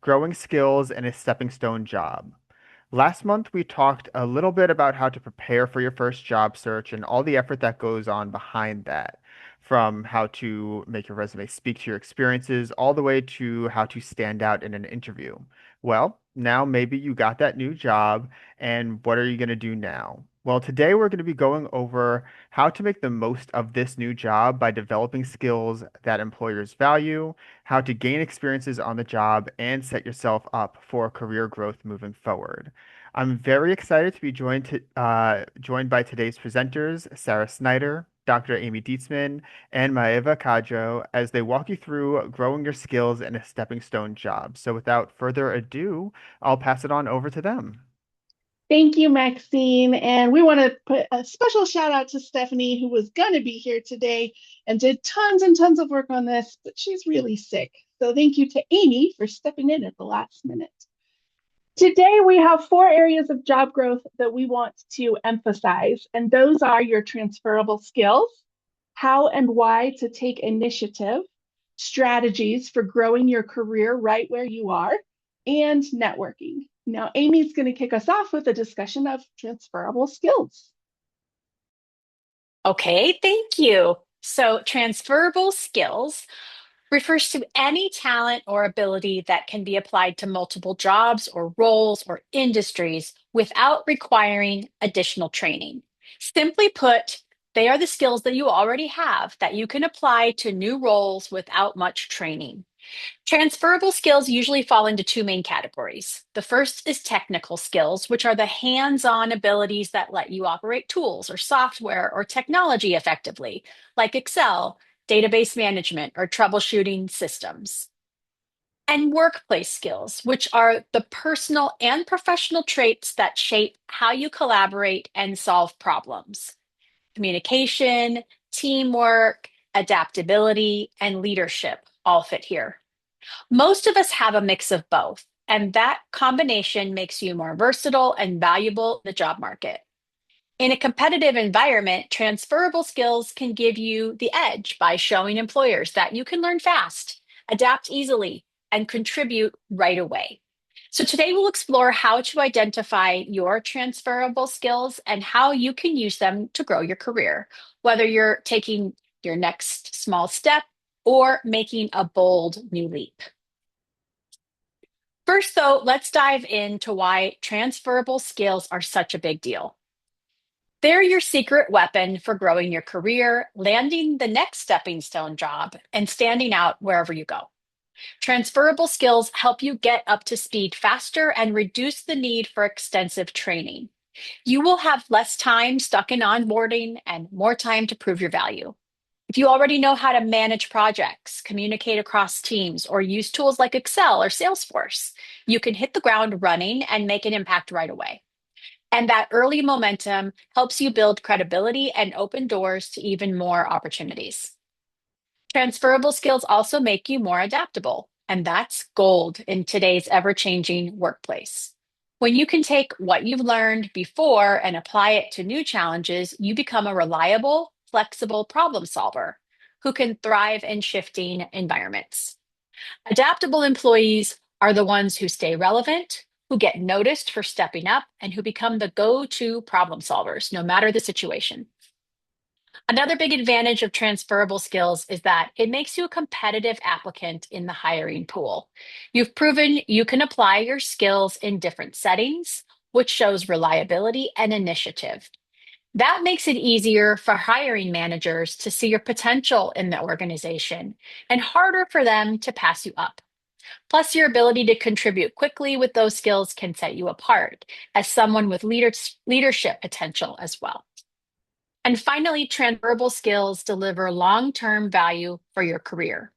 growing skills in a stepping stone job. Last month, we talked a little bit about how to prepare for your first job search and all the effort that goes on behind that, from how to make your resume speak to your experiences, all the way to how to stand out in an interview. Well, now maybe you got that new job, and what are you going to do now? Well, today we're going to be going over how to make the most of this new job by developing skills that employers value, how to gain experiences on the job, and set yourself up for career growth moving forward. I'm very excited to be joined by today's presenters, Sarah Snyder, Dr. Amy Dietzman, and Maeva Kadjo, as they walk you through growing your skills in a stepping stone job. So without further ado, I'll pass it on over to them. Thank you, Maxine. And we want to put a special shout out to Stephanie, who was going to be here today and did tons and tons of work on this, but she's really sick. So thank you to Amy for stepping in at the last minute. Today, we have four areas of job growth that we want to emphasize, and those are your transferable skills, how and why to take initiative, strategies for growing your career right where you are, and networking. Now, Amy's going to kick us off with a discussion of transferable skills. Okay, thank you. So, transferable skills refers to any talent or ability that can be applied to multiple jobs or roles or industries without requiring additional training. Simply put, they are the skills that you already have that you can apply to new roles without much training. Transferable skills usually fall into two main categories. The first is technical skills, which are the hands on abilities that let you operate tools or software or technology effectively, like Excel, database management, or troubleshooting systems. And workplace skills, which are the personal and professional traits that shape how you collaborate and solve problems. Communication, teamwork, adaptability, and leadership all fit here. Most of us have a mix of both, and that combination makes you more versatile and valuable in the job market. In a competitive environment, transferable skills can give you the edge by showing employers that you can learn fast, adapt easily, and contribute right away. So, today we'll explore how to identify your transferable skills and how you can use them to grow your career, whether you're taking your next small step or making a bold new leap. First, though, let's dive into why transferable skills are such a big deal. They're your secret weapon for growing your career, landing the next stepping stone job, and standing out wherever you go. Transferable skills help you get up to speed faster and reduce the need for extensive training. You will have less time stuck in onboarding and more time to prove your value. If you already know how to manage projects, communicate across teams, or use tools like Excel or Salesforce, you can hit the ground running and make an impact right away. And that early momentum helps you build credibility and open doors to even more opportunities. Transferable skills also make you more adaptable, and that's gold in today's ever changing workplace. When you can take what you've learned before and apply it to new challenges, you become a reliable, flexible problem solver who can thrive in shifting environments. Adaptable employees are the ones who stay relevant, who get noticed for stepping up, and who become the go to problem solvers, no matter the situation. Another big advantage of transferable skills is that it makes you a competitive applicant in the hiring pool. You've proven you can apply your skills in different settings, which shows reliability and initiative. That makes it easier for hiring managers to see your potential in the organization and harder for them to pass you up. Plus, your ability to contribute quickly with those skills can set you apart as someone with leadership potential as well. And finally, transferable skills deliver long term value for your career.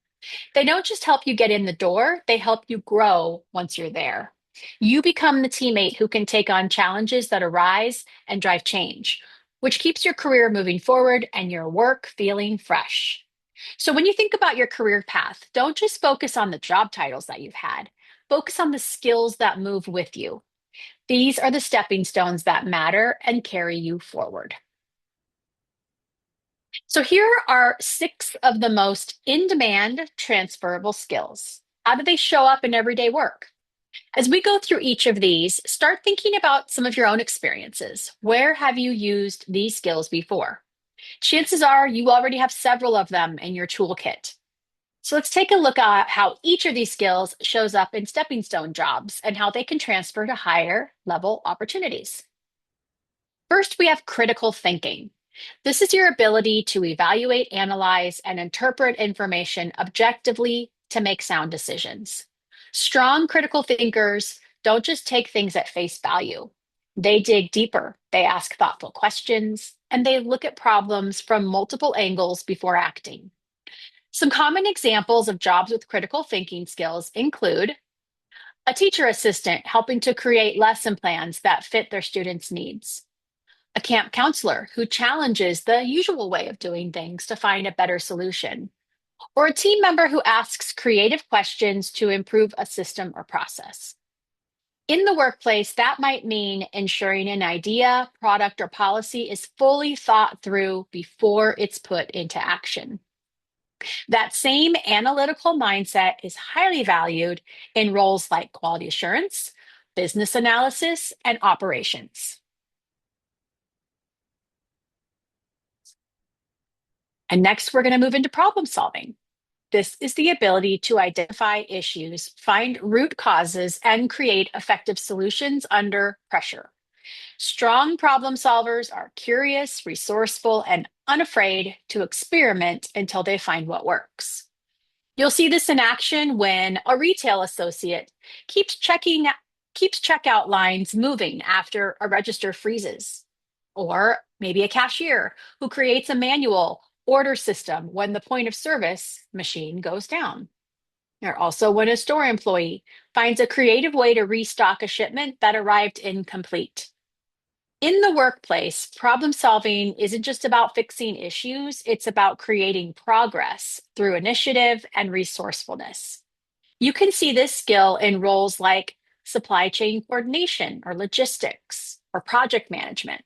They don't just help you get in the door, they help you grow once you're there. You become the teammate who can take on challenges that arise and drive change, which keeps your career moving forward and your work feeling fresh. So, when you think about your career path, don't just focus on the job titles that you've had, focus on the skills that move with you. These are the stepping stones that matter and carry you forward. So here are six of the most in-demand transferable skills. How do they show up in everyday work? As we go through each of these, start thinking about some of your own experiences. Where have you used these skills before? Chances are you already have several of them in your toolkit. So let's take a look at how each of these skills shows up in stepping stone jobs and how they can transfer to higher level opportunities. First, we have critical thinking. This is your ability to evaluate, analyze, and interpret information objectively to make sound decisions. Strong critical thinkers don't just take things at face value. They dig deeper, they ask thoughtful questions, and they look at problems from multiple angles before acting. Some common examples of jobs with critical thinking skills include a teacher assistant helping to create lesson plans that fit their students' needs, a camp counselor who challenges the usual way of doing things to find a better solution, or a team member who asks creative questions to improve a system or process. In the workplace, that might mean ensuring an idea, product, or policy is fully thought through before it's put into action. That same analytical mindset is highly valued in roles like quality assurance, business analysis, and operations. And next, we're going to move into problem solving. This is the ability to identify issues, find root causes, and create effective solutions under pressure. Strong problem solvers are curious, resourceful, and unafraid to experiment until they find what works. You'll see this in action when a retail associate keeps checkout lines moving after a register freezes, or maybe a cashier who creates a manual order system when the point of service machine goes down. Or also when a store employee finds a creative way to restock a shipment that arrived incomplete. In the workplace, problem solving isn't just about fixing issues, it's about creating progress through initiative and resourcefulness. You can see this skill in roles like supply chain coordination or logistics or project management.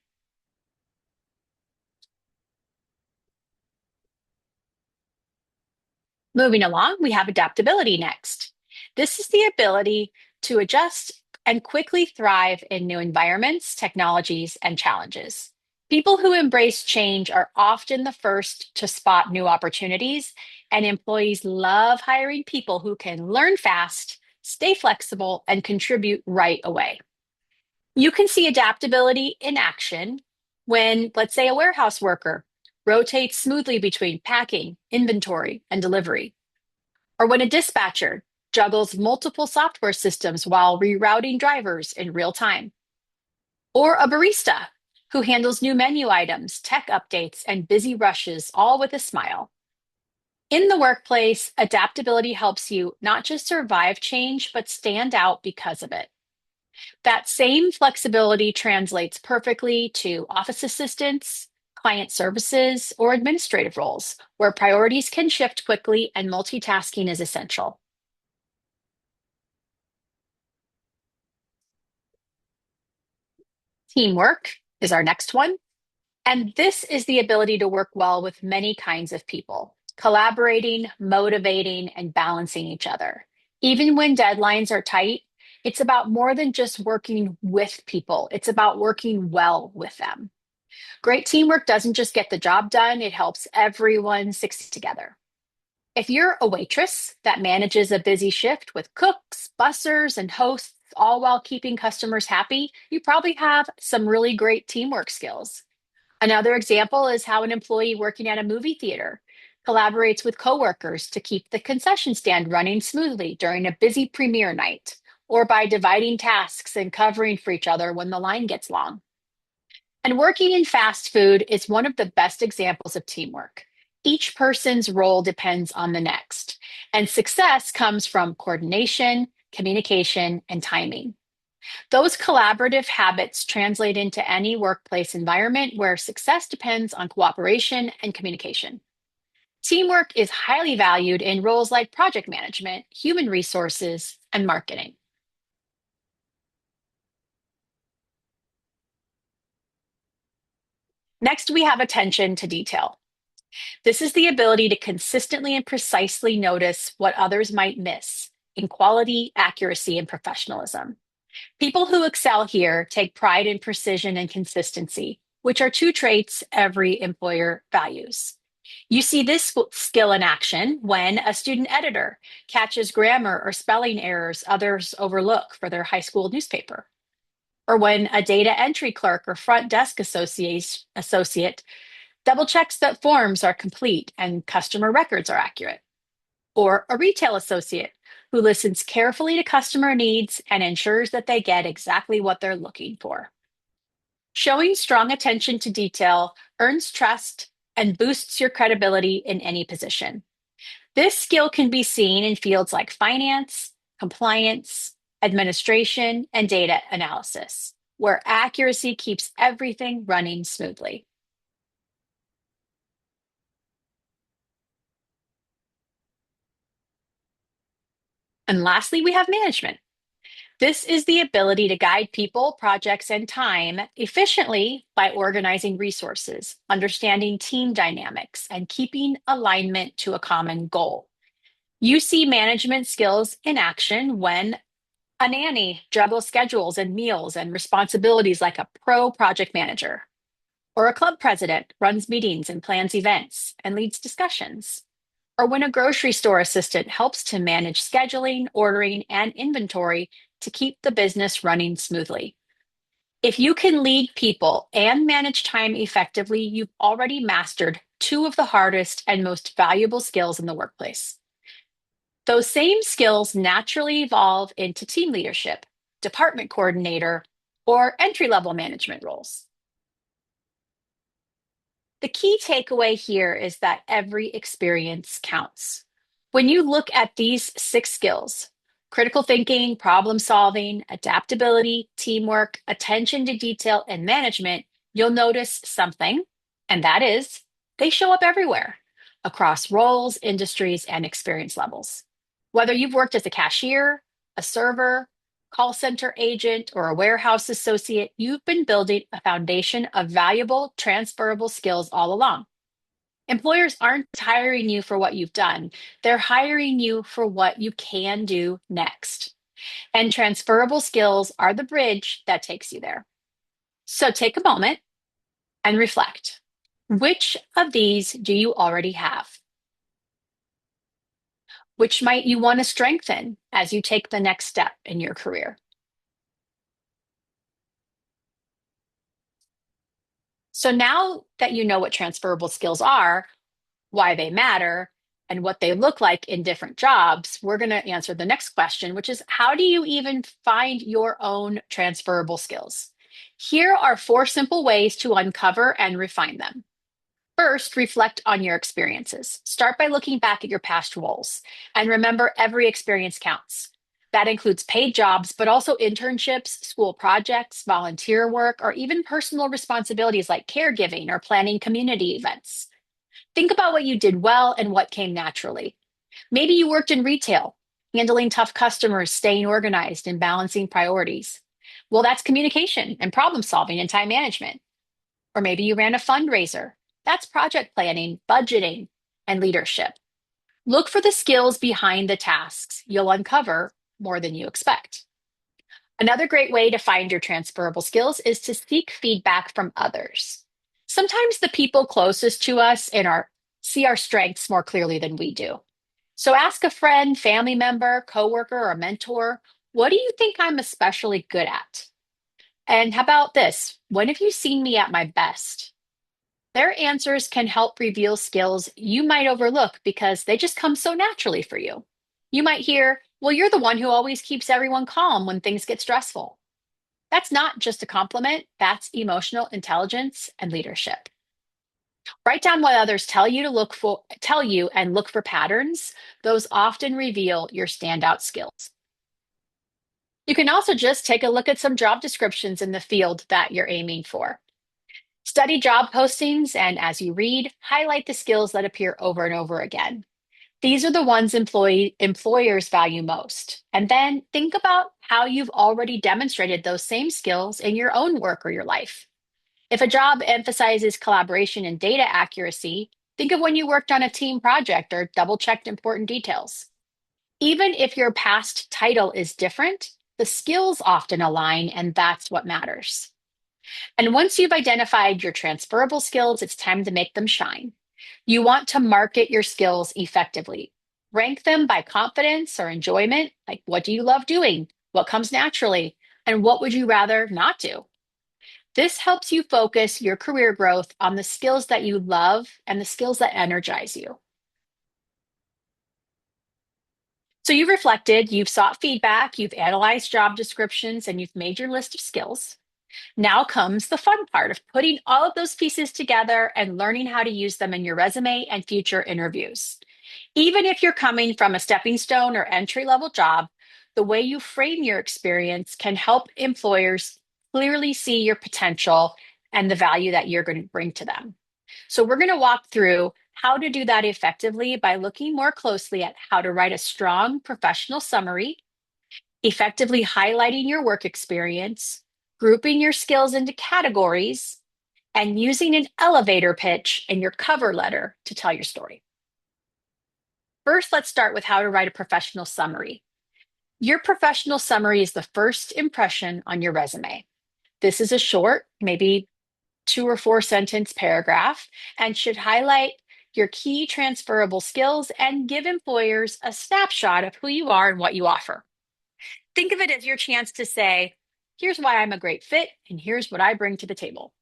Moving along, we have adaptability next. This is the ability to adjust and quickly thrive in new environments, technologies, and challenges. People who embrace change are often the first to spot new opportunities, and employees love hiring people who can learn fast, stay flexible, and contribute right away. You can see adaptability in action when, let's say, a warehouse worker rotates smoothly between packing, inventory, and delivery, or when a dispatcher juggles multiple software systems while rerouting drivers in real time, or a barista who handles new menu items, tech updates, and busy rushes all with a smile. In the workplace, adaptability helps you not just survive change, but stand out because of it. That same flexibility translates perfectly to office assistants, client services, or administrative roles, where priorities can shift quickly and multitasking is essential. Teamwork is our next one. And this is the ability to work well with many kinds of people, collaborating, motivating, and balancing each other. Even when deadlines are tight, it's about more than just working with people, it's about working well with them. Great teamwork doesn't just get the job done, it helps everyone succeed together. If you're a waitress that manages a busy shift with cooks, bussers, and hosts, all while keeping customers happy, you probably have some really great teamwork skills. Another example is how an employee working at a movie theater collaborates with coworkers to keep the concession stand running smoothly during a busy premiere night, or by dividing tasks and covering for each other when the line gets long. And working in fast food is one of the best examples of teamwork. Each person's role depends on the next, and success comes from coordination, communication, and timing. Those collaborative habits translate into any workplace environment where success depends on cooperation and communication. Teamwork is highly valued in roles like project management, human resources, and marketing. Next, we have attention to detail. This is the ability to consistently and precisely notice what others might miss, in quality, accuracy, and professionalism. People who excel here take pride in precision and consistency, which are two traits every employer values. You see this skill in action when a student editor catches grammar or spelling errors others overlook for their high school newspaper, or when a data entry clerk or front desk associate double checks that forms are complete and customer records are accurate, or a retail associate who listens carefully to customer needs and ensures that they get exactly what they're looking for. Showing strong attention to detail earns trust and boosts your credibility in any position. This skill can be seen in fields like finance, compliance, administration, and data analysis, where accuracy keeps everything running smoothly. And lastly, we have management. This is the ability to guide people, projects, and time efficiently by organizing resources, understanding team dynamics, and keeping alignment to a common goal. You see management skills in action when a nanny juggles schedules and meals and responsibilities like a pro project manager, or a club president runs meetings and plans events and leads discussions, or when a grocery store assistant helps to manage scheduling, ordering, and inventory to keep the business running smoothly. If you can lead people and manage time effectively, you've already mastered two of the hardest and most valuable skills in the workplace. Those same skills naturally evolve into team leadership, department coordinator, or entry-level management roles. The key takeaway here is that every experience counts. When you look at these 6 skills, critical thinking, problem solving, adaptability, teamwork, attention to detail, and management, you'll notice something, and that is they show up everywhere across roles, industries, and experience levels. Whether you've worked as a cashier, a server, call center agent, or a warehouse associate, you've been building a foundation of valuable, transferable skills all along. Employers aren't hiring you for what you've done, they're hiring you for what you can do next. And transferable skills are the bridge that takes you there. So take a moment and reflect. Which of these do you already have? Which might you want to strengthen as you take the next step in your career? So now that you know what transferable skills are, why they matter, and what they look like in different jobs, we're going to answer the next question, which is how do you even find your own transferable skills? Here are 4 simple ways to uncover and refine them. First, reflect on your experiences. Start by looking back at your past roles and remember every experience counts. That includes paid jobs, but also internships, school projects, volunteer work, or even personal responsibilities like caregiving or planning community events. Think about what you did well and what came naturally. Maybe you worked in retail, handling tough customers, staying organized, and balancing priorities. Well, that's communication and problem solving and time management. Or maybe you ran a fundraiser. That's project planning, budgeting, and leadership. Look for the skills behind the tasks. You'll uncover more than you expect. Another great way to find your transferable skills is to seek feedback from others. Sometimes the people closest to us see our strengths more clearly than we do. So ask a friend, family member, coworker, or mentor, what do you think I'm especially good at? And how about this? When have you seen me at my best? Their answers can help reveal skills you might overlook because they just come so naturally for you. You might hear, well, you're the one who always keeps everyone calm when things get stressful. That's not just a compliment, that's emotional intelligence and leadership. Write down what others tell you and look for patterns. Those often reveal your standout skills. You can also just take a look at some job descriptions in the field that you're aiming for. Study job postings, and as you read, highlight the skills that appear over and over again. These are the ones employers value most. And then think about how you've already demonstrated those same skills in your own work or your life. If a job emphasizes collaboration and data accuracy, think of when you worked on a team project or double checked important details. Even if your past title is different, the skills often align, and that's what matters. And once you've identified your transferable skills, it's time to make them shine. You want to market your skills effectively. Rank them by confidence or enjoyment, like what do you love doing? What comes naturally? And what would you rather not do? This helps you focus your career growth on the skills that you love and the skills that energize you. So you've reflected, you've sought feedback, you've analyzed job descriptions, and you've made your list of skills. Now comes the fun part of putting all of those pieces together and learning how to use them in your resume and future interviews. Even if you're coming from a stepping stone or entry level job, the way you frame your experience can help employers clearly see your potential and the value that you're going to bring to them. So, we're going to walk through how to do that effectively by looking more closely at how to write a strong professional summary, effectively highlighting your work experience, grouping your skills into categories, and using an elevator pitch in your cover letter to tell your story. First, let's start with how to write a professional summary. Your professional summary is the first impression on your resume. This is a short, maybe 2 or 4 sentence paragraph, and should highlight your key transferable skills and give employers a snapshot of who you are and what you offer. Think of it as your chance to say, here's why I'm a great fit, and here's what I bring to the table.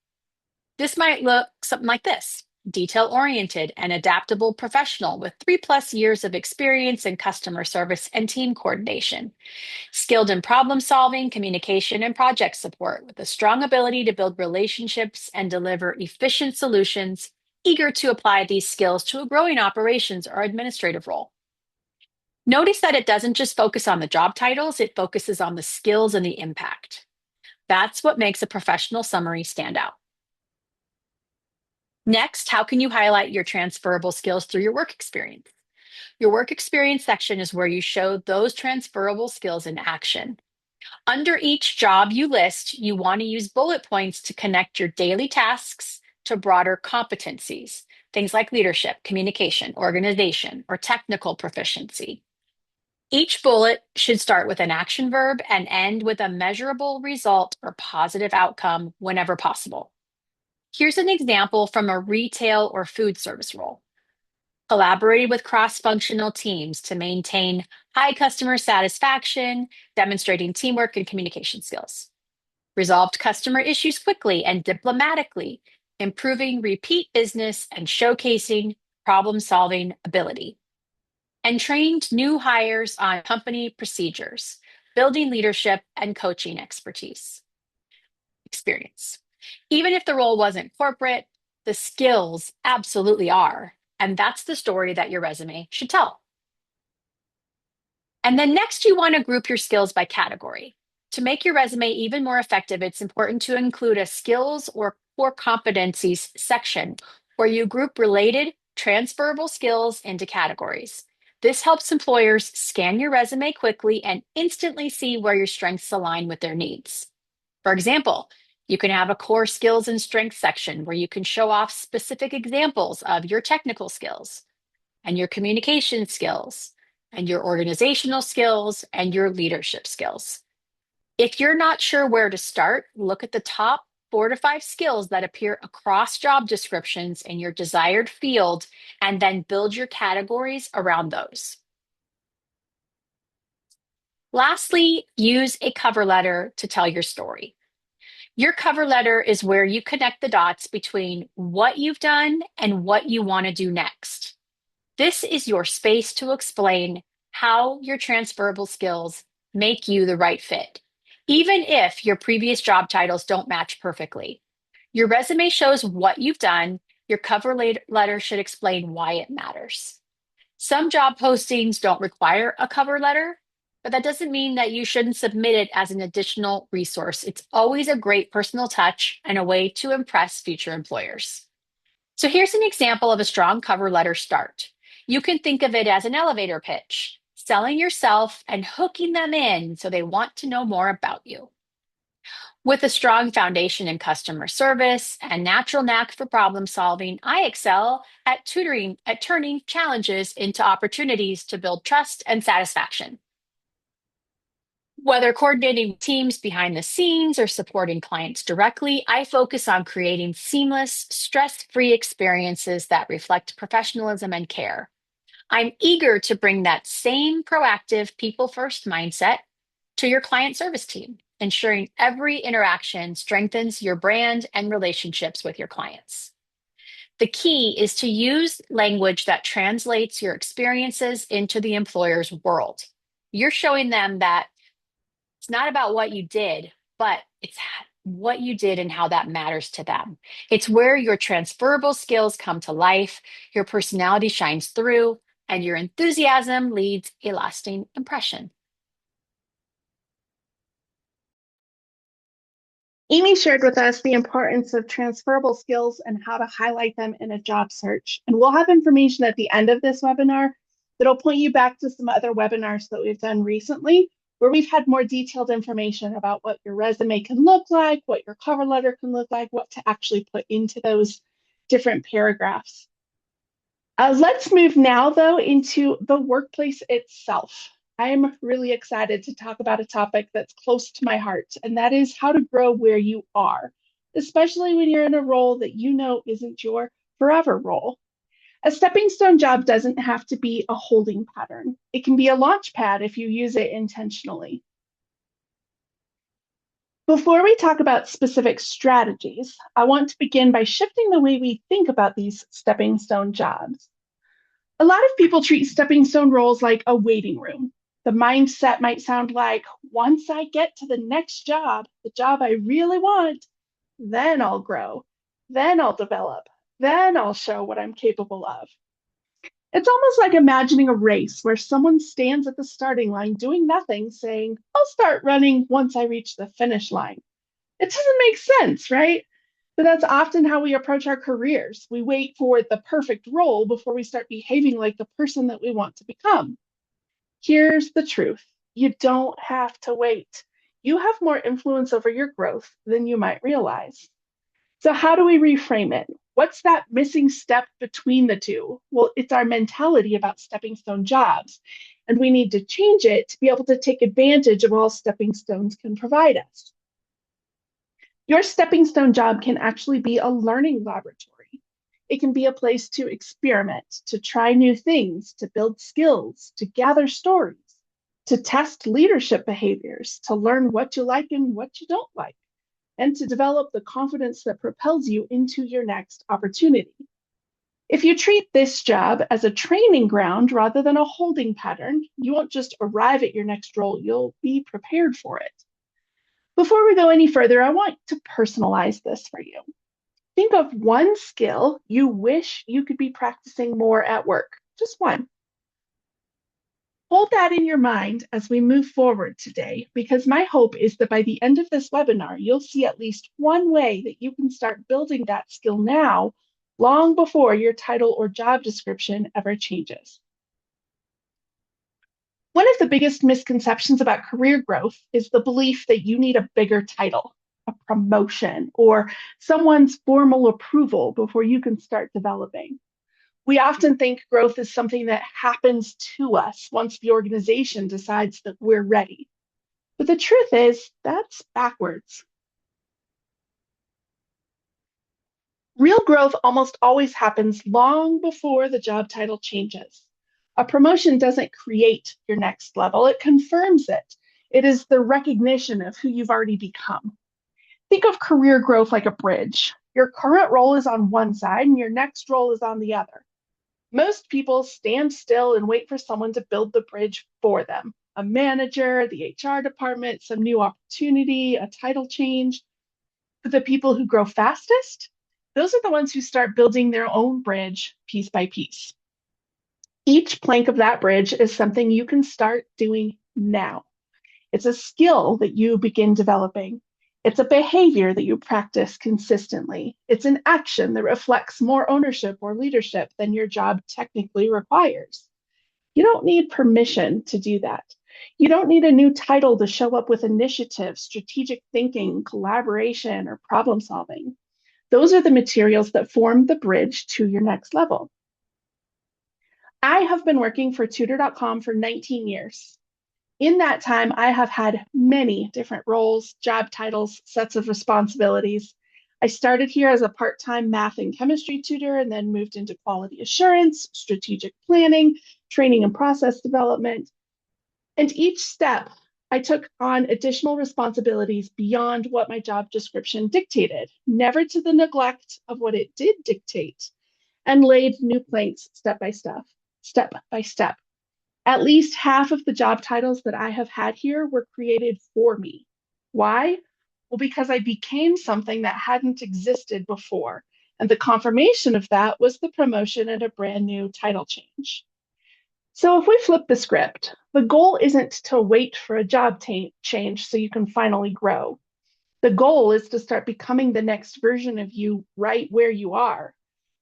This might look something like this: detail-oriented and adaptable professional with 3+ years of experience in customer service and team coordination. Skilled in problem solving, communication, and project support with a strong ability to build relationships and deliver efficient solutions, eager to apply these skills to a growing operations or administrative role. Notice that it doesn't just focus on the job titles, it focuses on the skills and the impact. That's what makes a professional summary stand out. Next, how can you highlight your transferable skills through your work experience? Your work experience section is where you show those transferable skills in action. Under each job you list, you want to use bullet points to connect your daily tasks to broader competencies, things like leadership, communication, organization, or technical proficiency. Each bullet should start with an action verb and end with a measurable result or positive outcome whenever possible. Here's an example from a retail or food service role. Collaborated with cross-functional teams to maintain high customer satisfaction, demonstrating teamwork and communication skills. Resolved customer issues quickly and diplomatically, improving repeat business and showcasing problem-solving ability. And trained new hires on company procedures, building leadership and coaching experience. Even if the role wasn't corporate, the skills absolutely are. And that's the story that your resume should tell. And then next, you want to group your skills by category. To make your resume even more effective, it's important to include a skills or core competencies section where you group related transferable skills into categories. This helps employers scan your resume quickly and instantly see where your strengths align with their needs. For example, you can have a core skills and strengths section where you can show off specific examples of your technical skills and your communication skills and your organizational skills and your leadership skills. If you're not sure where to start, look at the top 4 to 5 skills that appear across job descriptions in your desired field and then build your categories around those. Lastly, use a cover letter to tell your story. Your cover letter is where you connect the dots between what you've done and what you want to do next. This is your space to explain how your transferable skills make you the right fit, even if your previous job titles don't match perfectly. Your resume shows what you've done. Your cover letter should explain why it matters. Some job postings don't require a cover letter, but that doesn't mean that you shouldn't submit it as an additional resource. It's always a great personal touch and a way to impress future employers. So here's an example of a strong cover letter start. You can think of it as an elevator pitch, selling yourself and hooking them in so they want to know more about you. With a strong foundation in customer service and natural knack for problem solving, I excel at tutoring, at turning challenges into opportunities to build trust and satisfaction. Whether coordinating teams behind the scenes or supporting clients directly, I focus on creating seamless, stress free experiences that reflect professionalism and care. I'm eager to bring that same proactive, people first mindset to your client service team, ensuring every interaction strengthens your brand and relationships with your clients. The key is to use language that translates your experiences into the employer's world. You're showing them that it's not about what you did, but it's what you did and how that matters to them. It's where your transferable skills come to life, your personality shines through, and your enthusiasm leaves a lasting impression. Amy shared with us the importance of transferable skills and how to highlight them in a job search. And we'll have information at the end of this webinar that'll point you back to some other webinars that we've done recently, where we've had more detailed information about what your resume can look like, what your cover letter can look like, what to actually put into those different paragraphs. Let's move now, though, into the workplace itself. I am really excited to talk about a topic that's close to my heart, and that is how to grow where you are, especially when you're in a role that you know isn't your forever role. A stepping stone job doesn't have to be a holding pattern. It can be a launch pad if you use it intentionally. Before we talk about specific strategies, I want to begin by shifting the way we think about these stepping stone jobs. A lot of people treat stepping stone roles like a waiting room. The mindset might sound like, once I get to the next job, the job I really want, then I'll grow, then I'll develop, then I'll show what I'm capable of. It's almost like imagining a race where someone stands at the starting line doing nothing, saying, I'll start running once I reach the finish line. It doesn't make sense, right? But that's often how we approach our careers. We wait for the perfect role before we start behaving like the person that we want to become. Here's the truth. You don't have to wait. You have more influence over your growth than you might realize. So how do we reframe it? What's that missing step between the two? Well, it's our mentality about stepping stone jobs. And we need to change it to be able to take advantage of all stepping stones can provide us. Your stepping stone job can actually be a learning laboratory. It can be a place to experiment, to try new things, to build skills, to gather stories, to test leadership behaviors, to learn what you like and what you don't like, and to develop the confidence that propels you into your next opportunity. If you treat this job as a training ground rather than a holding pattern, you won't just arrive at your next role, you'll be prepared for it. Before we go any further, I want to personalize this for you. Think of one skill you wish you could be practicing more at work, just one. Hold that in your mind as we move forward today, because my hope is that by the end of this webinar, you'll see at least one way that you can start building that skill now, long before your title or job description ever changes. One of the biggest misconceptions about career growth is the belief that you need a bigger title, a promotion, or someone's formal approval before you can start developing. We often think growth is something that happens to us once the organization decides that we're ready. But the truth is, that's backwards. Real growth almost always happens long before the job title changes. A promotion doesn't create your next level, it confirms it. It is the recognition of who you've already become. Think of career growth like a bridge. Your current role is on one side and your next role is on the other. Most people stand still and wait for someone to build the bridge for them. A manager, the HR department, some new opportunity, a title change. But the people who grow fastest, those are the ones who start building their own bridge piece by piece. Each plank of that bridge is something you can start doing now. It's a skill that you begin developing. It's a behavior that you practice consistently. It's an action that reflects more ownership or leadership than your job technically requires. You don't need permission to do that. You don't need a new title to show up with initiative, strategic thinking, collaboration, or problem solving. Those are the materials that form the bridge to your next level. I have been working for Tutor.com for 19 years. In that time, I have had many different roles, job titles, sets of responsibilities. I started here as a part-time math and chemistry tutor and then moved into quality assurance, strategic planning, training and process development. And each step, I took on additional responsibilities beyond what my job description dictated, never to the neglect of what it did dictate, and laid new planks step by step, step by step. At least half of the job titles that I have had here were created for me. Why? Well, because I became something that hadn't existed before. And the confirmation of that was the promotion and a brand new title change. So if we flip the script, the goal isn't to wait for a job change so you can finally grow. The goal is to start becoming the next version of you right where you are.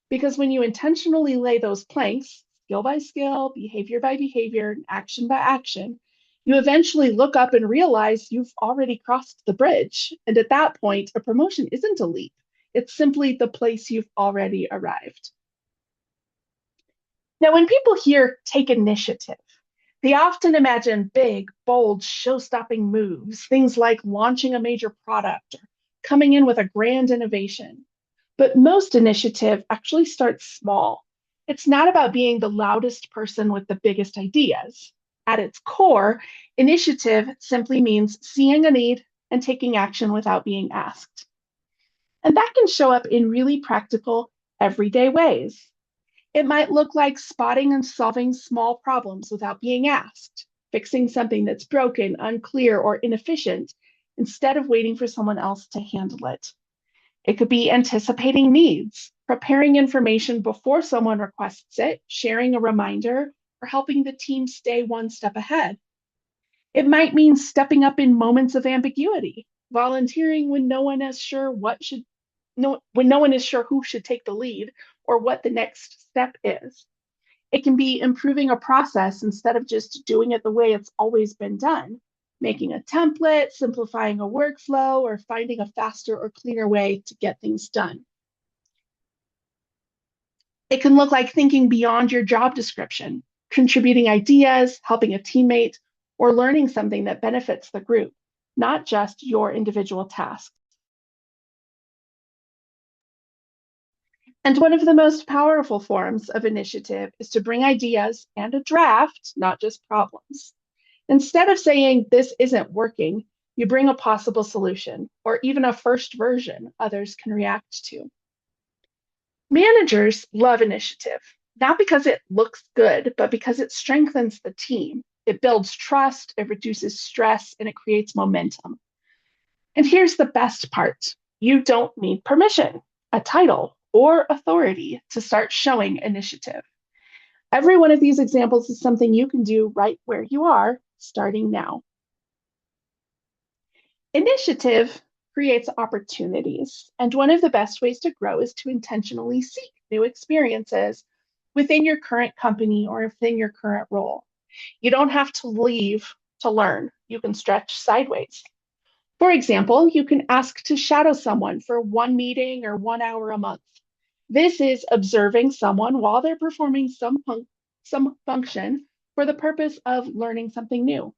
Because when you intentionally lay those planks, skill by skill, behavior by behavior, action by action, you eventually look up and realize you've already crossed the bridge. And at that point, a promotion isn't a leap. It's simply the place you've already arrived. Now, when people hear take initiative, they often imagine big, bold, show-stopping moves, things like launching a major product or coming in with a grand innovation. But most initiative actually starts small. It's not about being the loudest person with the biggest ideas. At its core, initiative simply means seeing a need and taking action without being asked. And that can show up in really practical, everyday ways. It might look like spotting and solving small problems without being asked, fixing something that's broken, unclear, or inefficient instead of waiting for someone else to handle it. It could be anticipating needs, preparing information before someone requests it, sharing a reminder, or helping the team stay one step ahead. It might mean stepping up in moments of ambiguity, volunteering when no one is sure when no one is sure who should take the lead or what the next step is. It can be improving a process instead of just doing it the way it's always been done, making a template, simplifying a workflow, or finding a faster or cleaner way to get things done. It can look like thinking beyond your job description, contributing ideas, helping a teammate, or learning something that benefits the group, not just your individual tasks. And one of the most powerful forms of initiative is to bring ideas and a draft, not just problems. Instead of saying, this isn't working, you bring a possible solution or even a first version others can react to. Managers love initiative, not because it looks good, but because it strengthens the team. It builds trust, it reduces stress, and it creates momentum. And here's the best part. You don't need permission, a title, or authority to start showing initiative. Every one of these examples is something you can do right where you are, starting now. Initiative creates opportunities, and one of the best ways to grow is to intentionally seek new experiences within your current company or within your current role. You don't have to leave to learn. You can stretch sideways. For example, you can ask to shadow someone for one meeting or 1 hour a month. This is observing someone while they're performing some function for the purpose of learning something new.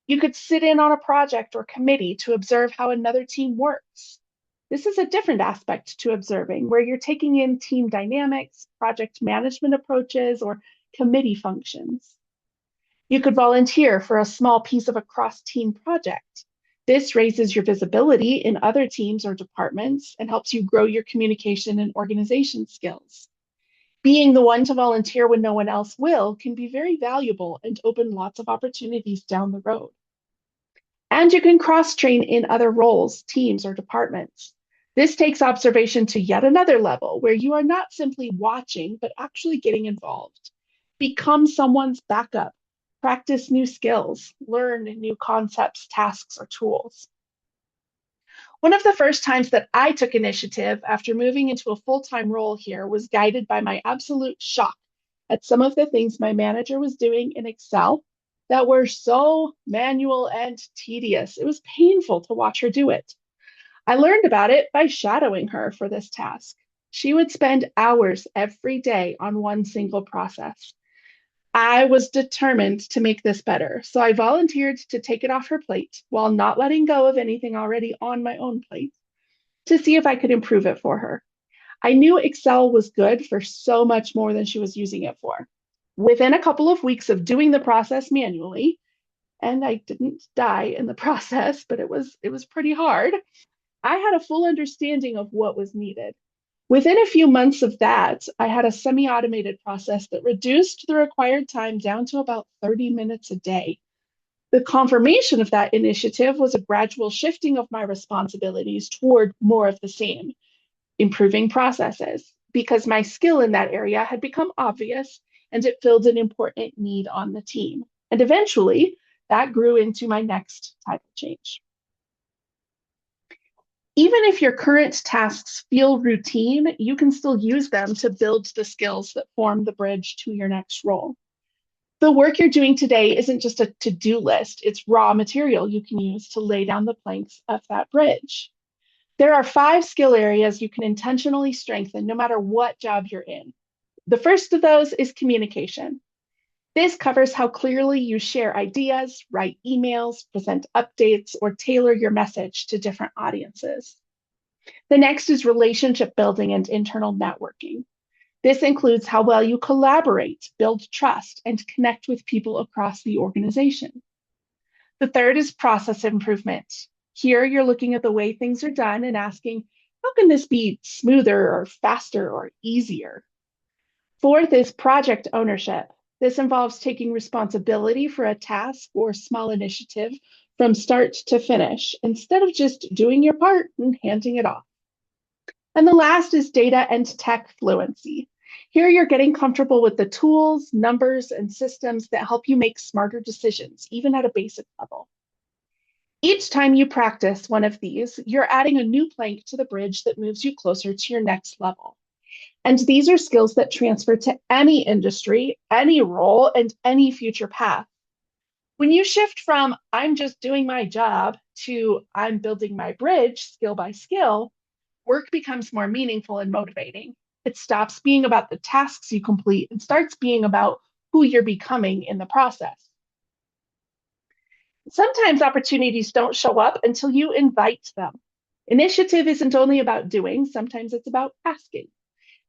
You could sit in on a project or committee to observe how another team works. This is a different aspect to observing, where you're taking in team dynamics, project management approaches, or committee functions. You could volunteer for a small piece of a cross-team project. This raises your visibility in other teams or departments and helps you grow your communication and organization skills. Being the one to volunteer when no one else will can be very valuable and open lots of opportunities down the road. And you can cross-train in other roles, teams, or departments. This takes observation to yet another level where you are not simply watching, but actually getting involved. Become someone's backup. Practice new skills, learn new concepts, tasks, or tools. One of the first times that I took initiative after moving into a full-time role here was guided by my absolute shock at some of the things my manager was doing in Excel that were so manual and tedious. It was painful to watch her do it. I learned about it by shadowing her for this task. She would spend hours every day on one single process. I was determined to make this better, so I volunteered to take it off her plate while not letting go of anything already on my own plate to see if I could improve it for her. I knew Excel was good for so much more than she was using it for. Within a couple of weeks of doing the process manually, and I didn't die in the process, but it was pretty hard. I had a full understanding of what was needed. Within a few months of that, I had a semi-automated process that reduced the required time down to about 30 minutes a day. The confirmation of that initiative was a gradual shifting of my responsibilities toward more of the same, improving processes, because my skill in that area had become obvious and it filled an important need on the team. And eventually, that grew into my next type of change. Even if your current tasks feel routine, you can still use them to build the skills that form the bridge to your next role. The work you're doing today isn't just a to-do list, it's raw material you can use to lay down the planks of that bridge. There are 5 skill areas you can intentionally strengthen no matter what job you're in. The first of those is communication. This covers how clearly you share ideas, write emails, present updates, or tailor your message to different audiences. The next is relationship building and internal networking. This includes how well you collaborate, build trust, and connect with people across the organization. The third is process improvement. Here, you're looking at the way things are done and asking, how can this be smoother or faster or easier? Fourth is project ownership. This involves taking responsibility for a task or small initiative from start to finish, instead of just doing your part and handing it off. And the last is data and tech fluency. Here you're getting comfortable with the tools, numbers, and systems that help you make smarter decisions, even at a basic level. Each time you practice one of these, you're adding a new plank to the bridge that moves you closer to your next level. And these are skills that transfer to any industry, any role, and any future path. When you shift from I'm just doing my job to I'm building my bridge skill by skill, work becomes more meaningful and motivating. It stops being about the tasks you complete and starts being about who you're becoming in the process. Sometimes opportunities don't show up until you invite them. Initiative isn't only about doing, sometimes it's about asking.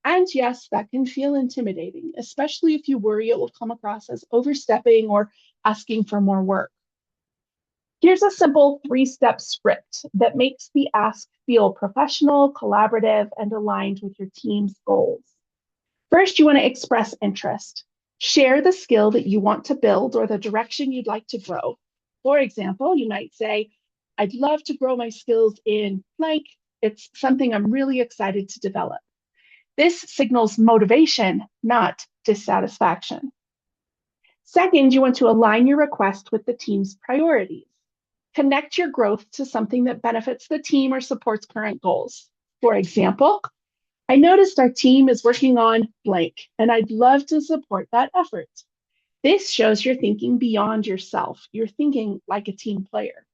And yes, that can feel intimidating, especially if you worry it will come across as overstepping or asking for more work. Here's a simple 3-step script that makes the ask feel professional, collaborative, and aligned with your team's goals. First, you want to express interest. Share the skill that you want to build or the direction you'd like to grow. For example, you might say, I'd love to grow my skills in blank. It's something I'm really excited to develop. This signals motivation, not dissatisfaction. Second, you want to align your request with the team's priorities. Connect your growth to something that benefits the team or supports current goals. For example, I noticed our team is working on blank, and I'd love to support that effort. This shows you're thinking beyond yourself. You're thinking like a team player.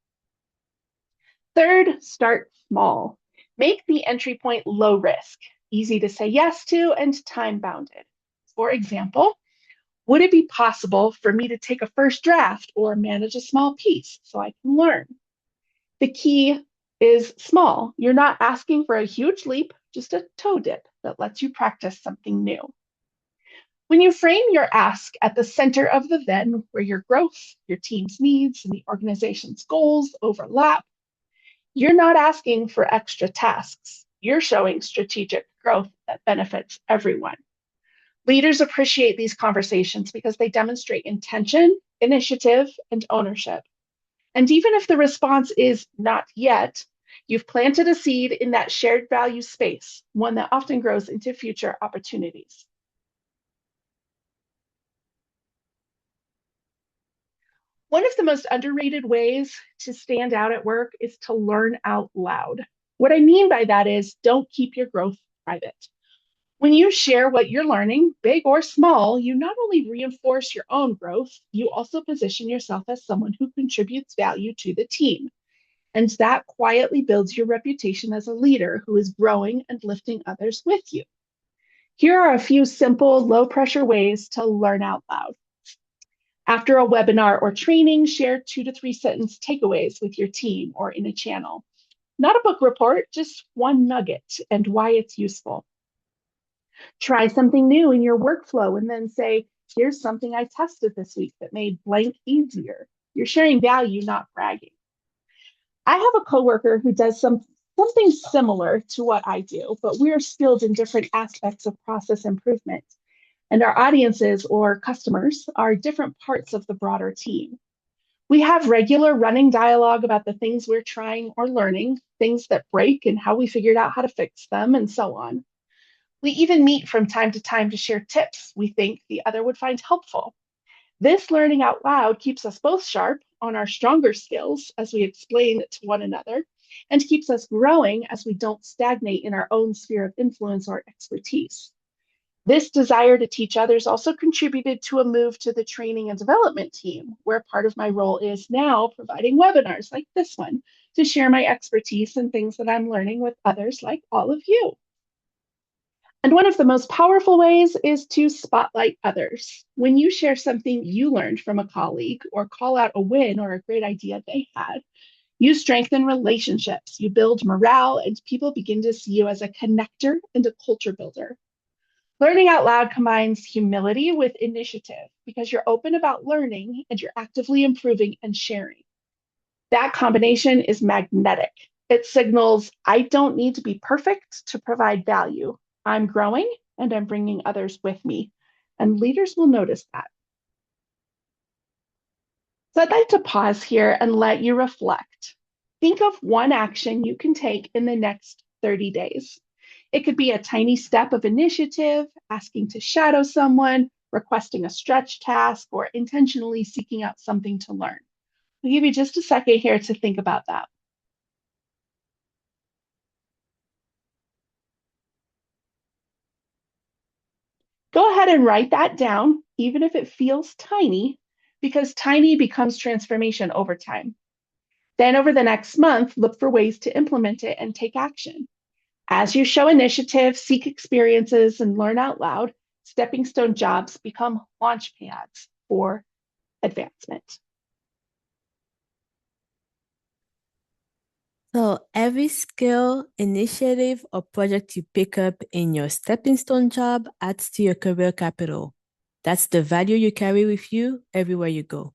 Third, start small. Make the entry point low risk, easy to say yes to, and time bounded. For example, would it be possible for me to take a first draft or manage a small piece so I can learn? The key is small. You're not asking for a huge leap, just a toe dip that lets you practice something new. When you frame your ask at the center of the then, where your growth, your team's needs, and the organization's goals overlap, you're not asking for extra tasks. You're showing strategic growth that benefits everyone. Leaders appreciate these conversations because they demonstrate intention, initiative, and ownership. And even if the response is not yet, you've planted a seed in that shared value space, one that often grows into future opportunities. One of the most underrated ways to stand out at work is to learn out loud. What I mean by that is don't keep your growth private. When you share what you're learning, big or small, you not only reinforce your own growth, you also position yourself as someone who contributes value to the team. And that quietly builds your reputation as a leader who is growing and lifting others with you. Here are a few simple, low pressure ways to learn out loud. After a webinar or training, share 2 to 3 sentence takeaways with your team or in a channel. Not a book report, just one nugget and why it's useful. Try something new in your workflow and then say, here's something I tested this week that made blank easier. You're sharing value, not bragging. I have a coworker who does something similar to what I do, but we're skilled in different aspects of process improvement. And our audiences or customers are different parts of the broader team. We have regular running dialogue about the things we're trying or learning, things that break and how we figured out how to fix them, and so on. We even meet from time to time to share tips we think the other would find helpful. This learning out loud keeps us both sharp on our stronger skills as we explain it to one another, and keeps us growing as we don't stagnate in our own sphere of influence or expertise. This desire to teach others also contributed to a move to the training and development team, where part of my role is now providing webinars like this one to share my expertise and things that I'm learning with others like all of you. And one of the most powerful ways is to spotlight others. When you share something you learned from a colleague or call out a win or a great idea they had, you strengthen relationships, you build morale, and people begin to see you as a connector and a culture builder. Learning out loud combines humility with initiative because you're open about learning and you're actively improving and sharing. That combination is magnetic. It signals, I don't need to be perfect to provide value. I'm growing and I'm bringing others with me. And leaders will notice that. So I'd like to pause here and let you reflect. Think of one action you can take in the next 30 days. It could be a tiny step of initiative, asking to shadow someone, requesting a stretch task, or intentionally seeking out something to learn. I'll give you just a second here to think about that. Go ahead and write that down, even if it feels tiny, because tiny becomes transformation over time. Then over the next month, look for ways to implement it and take action. As you show initiative, seek experiences, and learn out loud, stepping stone jobs become launch pads for advancement. So every skill, initiative, or project you pick up in your stepping stone job adds to your career capital. That's the value you carry with you everywhere you go.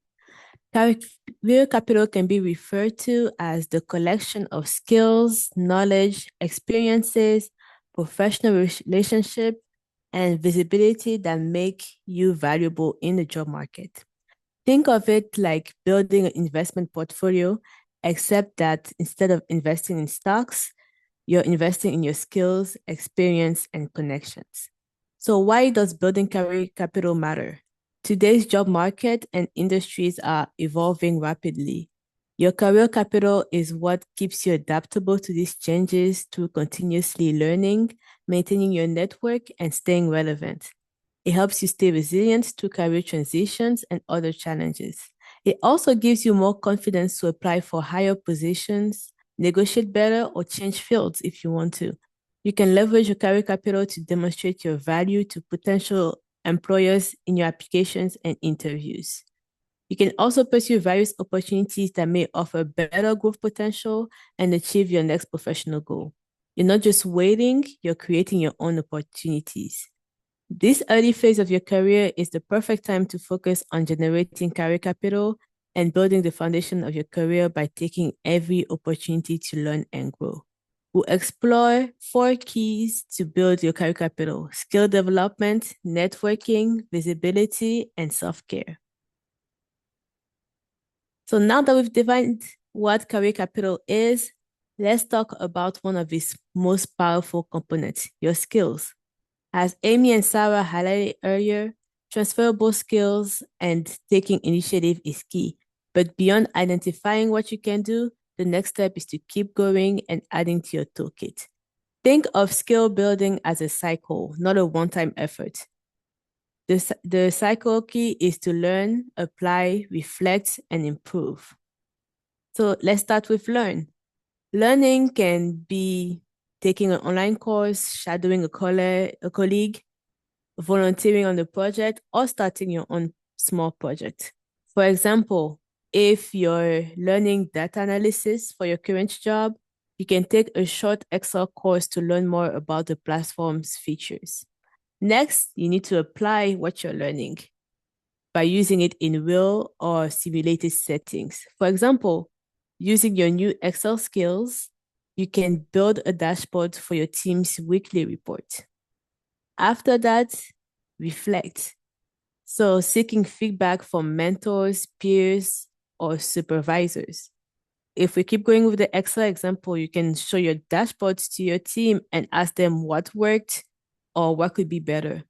Career capital can be referred to as the collection of skills, knowledge, experiences, professional relationship, and visibility that make you valuable in the job market. Think of it like building an investment portfolio, except that instead of investing in stocks, you're investing in your skills, experience, and connections. So why does building career capital matter? Today's job market and industries are evolving rapidly. Your career capital is what keeps you adaptable to these changes through continuously learning, maintaining your network, and staying relevant. It helps you stay resilient through career transitions and other challenges. It also gives you more confidence to apply for higher positions, negotiate better, or change fields if you want to. You can leverage your career capital to demonstrate your value to potential employers in your applications and interviews. You can also pursue various opportunities that may offer better growth potential and achieve your next professional goal. You're not just waiting, you're creating your own opportunities. This early phase of your career is the perfect time to focus on generating career capital and building the foundation of your career by taking every opportunity to learn and grow. We'll explore 4 keys to build your career capital: skill development, networking, visibility, and self-care. So now that we've defined what career capital is, let's talk about one of its most powerful components, your skills. As Amy and Sarah highlighted earlier, transferable skills and taking initiative is key. But beyond identifying what you can do, the next step is to keep going and adding to your toolkit. Think of skill building as a cycle, not a one-time effort. The cycle key is to learn, apply, reflect, and improve. So let's start with learn. Learning can be taking an online course, shadowing a colleague, volunteering on a project, or starting your own small project. For example, if you're learning data analysis for your current job, you can take a short Excel course to learn more about the platform's features. Next, you need to apply what you're learning by using it in real or simulated settings. For example, using your new Excel skills, you can build a dashboard for your team's weekly report. After that, reflect. So seeking feedback from mentors, peers, or supervisors. If we keep going with the Excel example, you can show your dashboards to your team and ask them what worked or what could be better.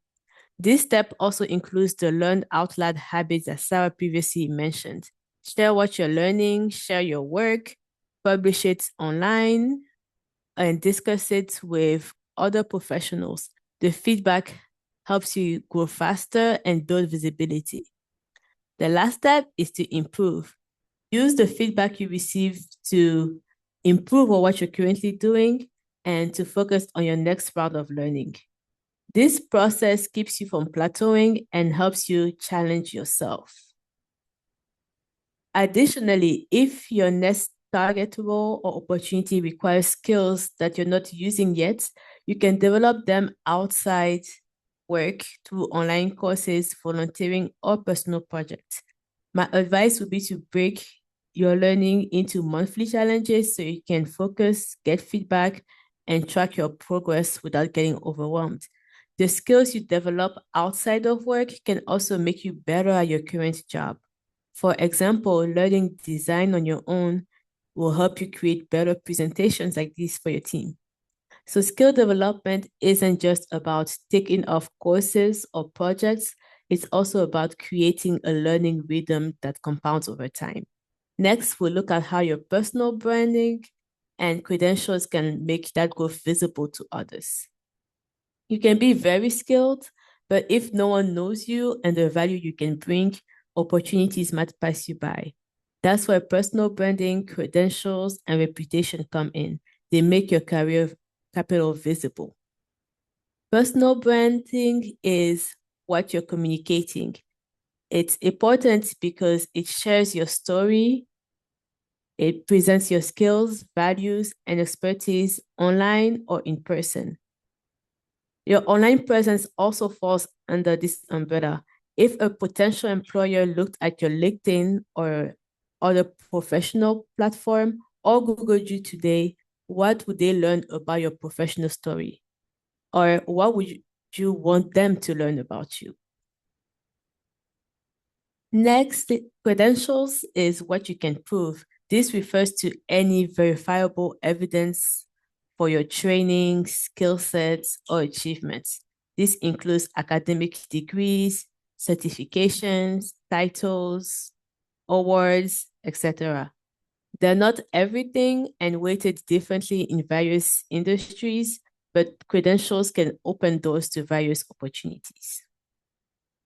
This step also includes the learn out loud habits that Sarah previously mentioned. Share what you're learning, share your work, publish it online, and discuss it with other professionals. The feedback helps you grow faster and build visibility. The last step is to improve. Use the feedback you receive to improve on what you're currently doing and to focus on your next round of learning. This process keeps you from plateauing and helps you challenge yourself. Additionally, if your next target role or opportunity requires skills that you're not using yet, you can develop them outside work through online courses, volunteering, or personal projects. My advice would be to break your learning into monthly challenges so you can focus, get feedback, and track your progress without getting overwhelmed. The skills you develop outside of work can also make you better at your current job. For example, learning design on your own will help you create better presentations like this for your team. So skill development isn't just about taking off courses or projects, it's also about creating a learning rhythm that compounds over time. Next, we'll look at how your personal branding and credentials can make that growth visible to others. You can be very skilled, but if no one knows you and the value you can bring, opportunities might pass you by. That's where personal branding, credentials, and reputation come in. They make your career capital visible. Personal branding is what you're communicating. It's important because it shares your story, it presents your skills, values, and expertise online or in person. Your online presence also falls under this umbrella. If a potential employer looked at your LinkedIn or other professional platform or Googled you today, what would they learn about your professional story? Or what would you want them to learn about you? Next, credentials is what you can prove. This refers to any verifiable evidence for your training, skill sets, or achievements. This includes academic degrees, certifications, titles, awards, etc. They're not everything and weighted differently in various industries, but credentials can open doors to various opportunities.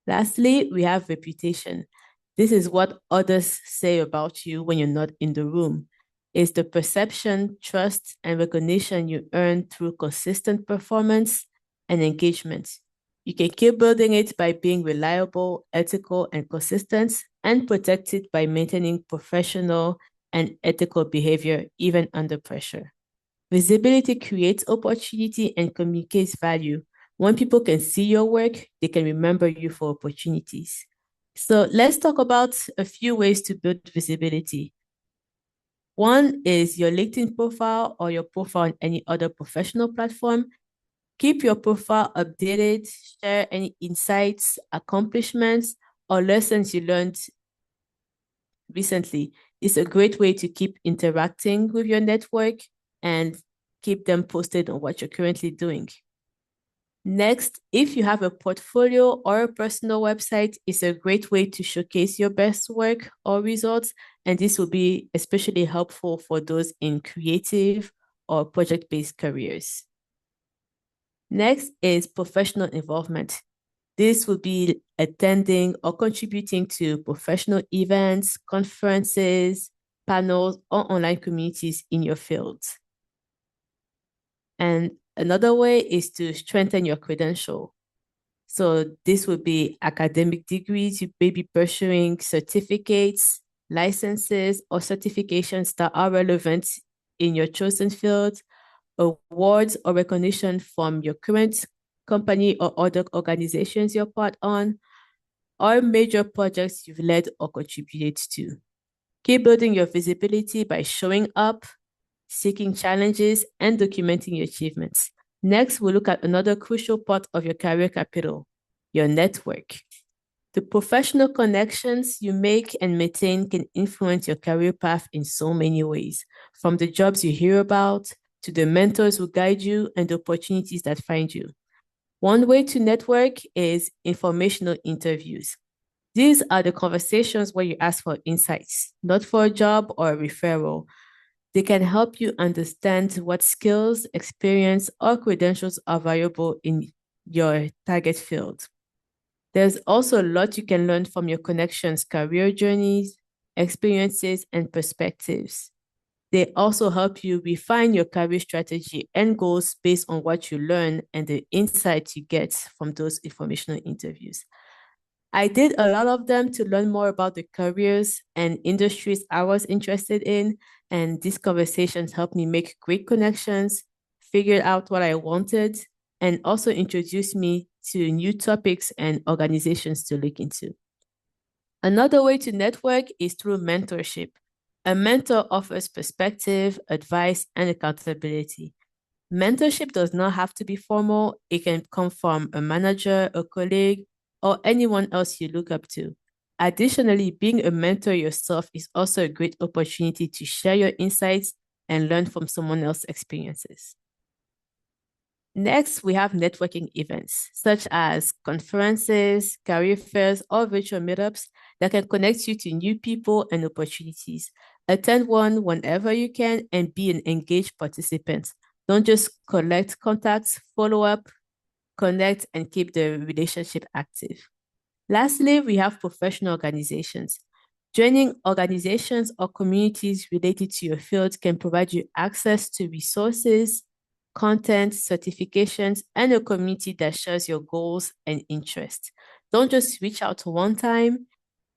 Lastly, we have reputation. This is what others say about you when you're not in the room. It's the perception, trust, and recognition you earn through consistent performance and engagement. You can keep building it by being reliable, ethical, and consistent, and protect it by maintaining professional and ethical behavior even under pressure. Visibility creates opportunity and communicates value. When people can see your work, they can remember you for opportunities. So let's talk about a few ways to build visibility. One is your LinkedIn profile or your profile on any other professional platform. Keep your profile updated, share any insights, accomplishments, or lessons you learned recently. It's a great way to keep interacting with your network and keep them posted on what you're currently doing. Next, if you have a portfolio or a personal website, it's a great way to showcase your best work or results, and this will be especially helpful for those in creative or project-based careers. Next is professional involvement. This would be attending or contributing to professional events, conferences, panels, or online communities in your field. And another way is to strengthen your credential. So this would be academic degrees. You may be pursuing certificates, licenses, or certifications that are relevant in your chosen field, awards or recognition from your current company or other organizations you're part on, or major projects you've led or contributed to. Keep building your visibility by showing up, seeking challenges, and documenting your achievements. Next, we'll look at another crucial part of your career capital, your network. The professional connections you make and maintain can influence your career path in so many ways, from the jobs you hear about to the mentors who guide you and the opportunities that find you. One way to network is informational interviews. These are the conversations where you ask for insights, not for a job or a referral. They can help you understand what skills, experience, or credentials are valuable in your target field. There's also a lot you can learn from your connections, career journeys, experiences, and perspectives. They also help you refine your career strategy and goals based on what you learn and the insights you get from those informational interviews. I did a lot of them to learn more about the careers and industries I was interested in, and these conversations helped me make great connections, figure out what I wanted, and also introduce me to new topics and organizations to look into. Another way to network is through mentorship. A mentor offers perspective, advice, and accountability. Mentorship does not have to be formal. It can come from a manager, a colleague, or anyone else you look up to. Additionally, being a mentor yourself is also a great opportunity to share your insights and learn from someone else's experiences. Next, we have networking events, such as conferences, career fairs, or virtual meetups that can connect you to new people and opportunities. Attend one whenever you can and be an engaged participant. Don't just collect contacts, follow up, connect, and keep the relationship active. Lastly, we have professional organizations. Joining organizations or communities related to your field can provide you access to resources, content, certifications, and a community that shares your goals and interests. Don't just reach out one time.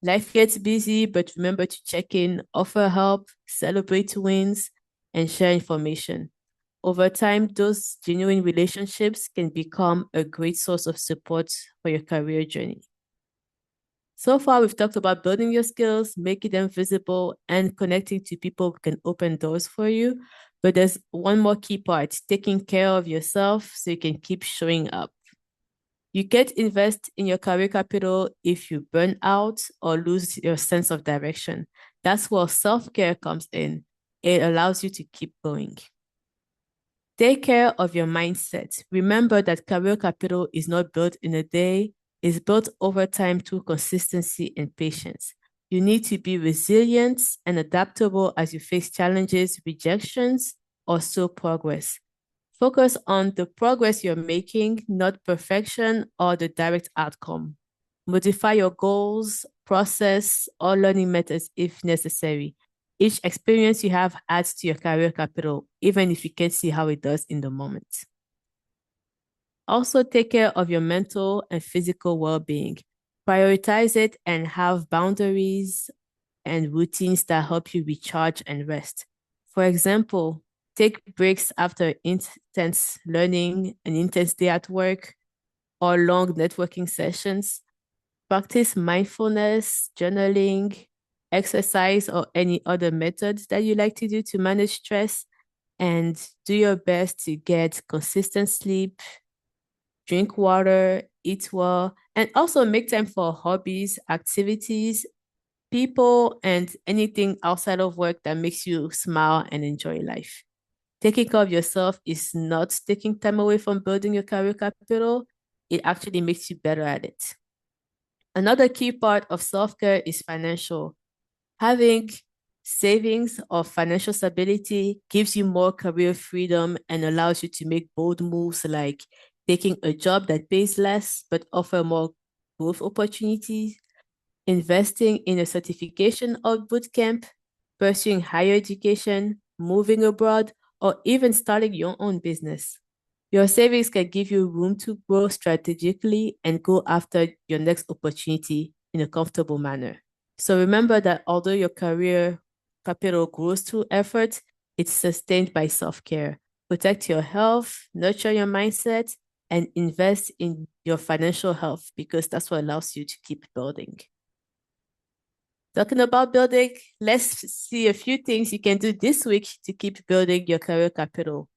Life gets busy, but remember to check in, offer help, celebrate wins, and share information. Over time, those genuine relationships can become a great source of support for your career journey. So far, we've talked about building your skills, making them visible, and connecting to people who can open doors for you. But there's one more key part, taking care of yourself so you can keep showing up. You can't invest in your career capital if you burn out or lose your sense of direction. That's where self-care comes in. It allows you to keep going. Take care of your mindset. Remember that career capital is not built in a day, it's built over time through consistency and patience. You need to be resilient and adaptable as you face challenges, rejections, or slow progress. Focus on the progress you're making, not perfection or the direct outcome. Modify your goals, process, or learning methods if necessary. Each experience you have adds to your career capital, even if you can't see how it does in the moment. Also, take care of your mental and physical well-being. Prioritize it and have boundaries and routines that help you recharge and rest. For example, take breaks after intense learning, an intense day at work, or long networking sessions. Practice mindfulness, journaling, exercise, or any other methods that you like to do to manage stress, and do your best to get consistent sleep, drink water, eat well, and also make time for hobbies, activities, people, and anything outside of work that makes you smile and enjoy life. Taking care of yourself is not taking time away from building your career capital. It actually makes you better at it. Another key part of self-care is financial. Having savings or financial stability gives you more career freedom and allows you to make bold moves like taking a job that pays less but offer more growth opportunities, investing in a certification or bootcamp, pursuing higher education, moving abroad, or even starting your own business. Your savings can give you room to grow strategically and go after your next opportunity in a comfortable manner. So remember that although your career capital grows through effort, it's sustained by self-care. Protect your health, nurture your mindset, and invest in your financial health because that's what allows you to keep building. Talking about building, let's see a few things you can do this week to keep building your career capital.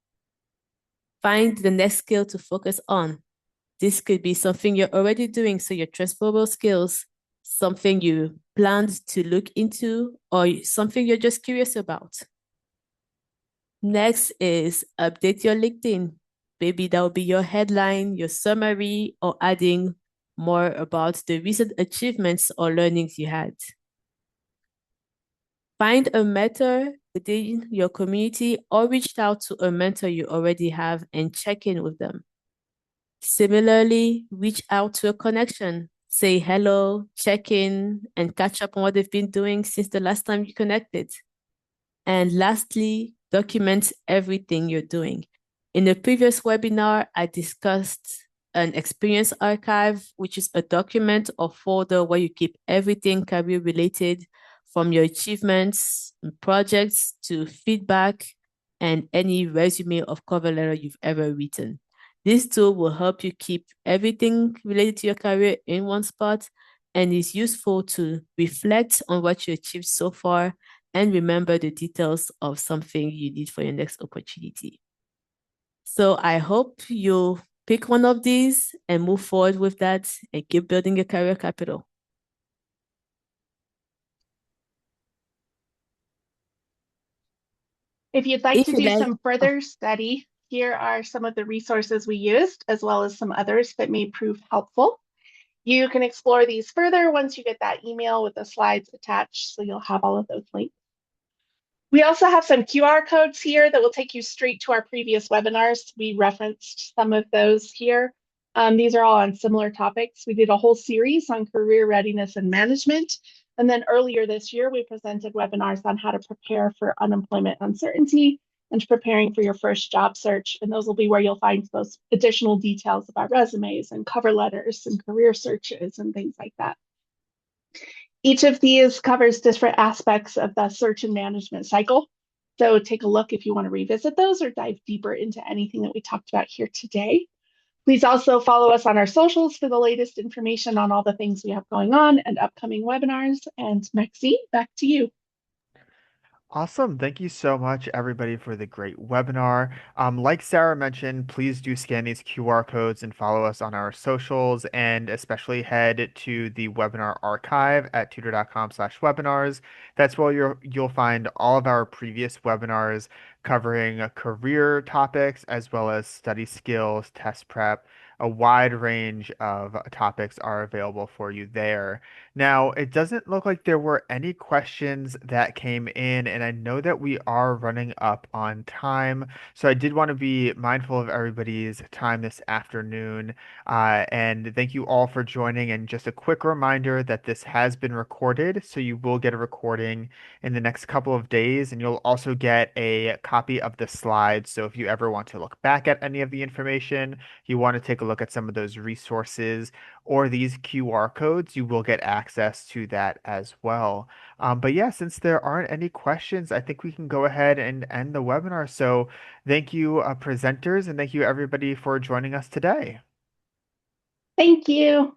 Find the next skill to focus on. This could be something you're already doing, so your transferable skills, something you planned to look into, or something you're just curious about. Next is update your LinkedIn. Maybe that will be your headline, your summary, or adding more about the recent achievements or learnings you had. Find a mentor within your community or reach out to a mentor you already have and check in with them. Similarly, reach out to a connection, say hello, check in, and catch up on what they've been doing since the last time you connected. And lastly, document everything you're doing. In the previous webinar, I discussed an experience archive, which is a document or folder where you keep everything career related from your achievements, projects to feedback, and any resume or cover letter you've ever written. This tool will help you keep everything related to your career in one spot and is useful to reflect on what you achieved so far and remember the details of something you need for your next opportunity. So I hope you'll pick one of these and move forward with that and keep building your career capital. If you'd like If to you do like, some further study, here are some of the resources we used, as well as some others that may prove helpful. You can explore these further once you get that email with the slides attached, so you'll have all of those links. We also have some QR codes here that will take you straight to our previous webinars. We referenced some of those here. These are all on similar topics. We did a whole series on career readiness and management. And then earlier this year, we presented webinars on how to prepare for unemployment uncertainty and preparing for your first job search. And those will be where you'll find those additional details about resumes and cover letters and career searches and things like that. Each of these covers different aspects of the search and management cycle. So take a look if you want to revisit those or dive deeper into anything that we talked about here today. Please also follow us on our socials for the latest information on all the things we have going on and upcoming webinars. And Maxine, back to you. Awesome. Thank you so much, everybody, for the great webinar. Like Sarah mentioned, please do scan these QR codes and follow us on our socials, and especially head to the webinar archive at tutor.com/webinars. That's where you'll find all of our previous webinars covering career topics as well as study skills, test prep. A wide range of topics are available for you there. Now, it doesn't look like there were any questions that came in, and I know that we are running up on time. So I did want to be mindful of everybody's time this afternoon. And thank you all for joining. And just a quick reminder that this has been recorded, so you will get a recording in the next couple of days, and you'll also get a copy of the slides. So if you ever want to look back at any of the information, you want to take a look at some of those resources or these QR codes, you will get access to that as well. But yeah, since there aren't any questions, I think we can go ahead and end the webinar. So thank you, presenters, and thank you everybody for joining us today. Thank you.